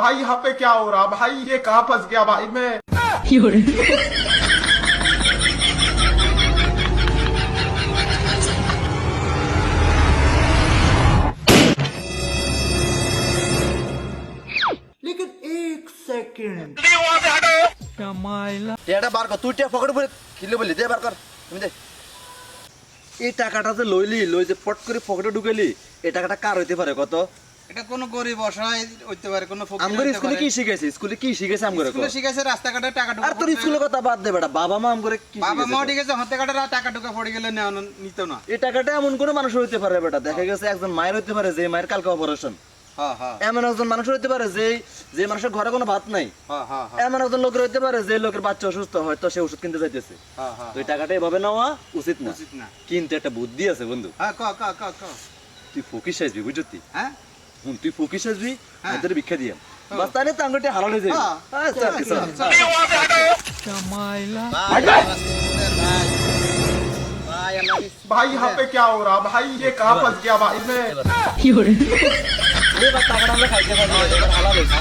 भाई यहाँ पे क्या हो रहा भाई, ये कहाँ फंस गया भाई मैं। लेकिन एक सेकंड এটা বার কর, তুই টিয়া পকেটে পরে কিলে বলি দে বার কর, তুমি দে। এই টাকাটা যে লই যে পট করে পকেটে ঢুকেলি, এই টাকাটা কার হইতে পারে কত? এটা কোন গরিব অসহায় হইতে পারে, কোন ফকির আমগরে হইতে স্কুলে পারে। কি শিখাইছে? স্কুলে কি শিখাইছে আমগরে? স্কুলে শিখাইছে রাস্তাঘাটে টাকা আর তোর স্কুলের কথা বাদ দে বেটা, বাবা মা আমগরে কি বাবা মা শিখাইছে? ঠিক আছে, হাতে কাটা টাকা টুকা পড়ে গেলে নিত না। এই টাকাটা এমন কোন মানুষ হইতে পারে বেটা? দেখা গেছে একজন মায়ের হইতে পারে যে মায়ের কালকে অপারেশন, হ্যাঁ হ্যাঁ এমন একজন মানুষ হইতে পারে যে মানুষের ঘরে কোনো ভাত নাই, হ্যাঁ হ্যাঁ এমন একজন লোকের হইতে পারে যে লোকের বাচ্চা অসুস্থ হয়তো সে ওষুধ কিনতে যাইতেছে। হ্যাঁ হ্যাঁ তো এই টাকাটা এভাবে নেওয়া উচিত না, উচিত না। কিন্তু একটা বুদ্ধি আছে বন্ধু। হ্যাঁ ক ক ক ক তুই ফকির সাজবি বুঝতি? হ্যাঁ তুই ফকির সাজবি, হ্যাঁ। এদের ভিক্ষা দিয়ে বাস, তাহলে তো আঙ্গুটি হারানো যায়। হ্যাঁ। भाई यहाँ पे क्या हो रहा भाई, ये कहाँ फंस गया भाई मैं। টাকাটা আমরা খাইতে পারি, হালাল হয়েছে।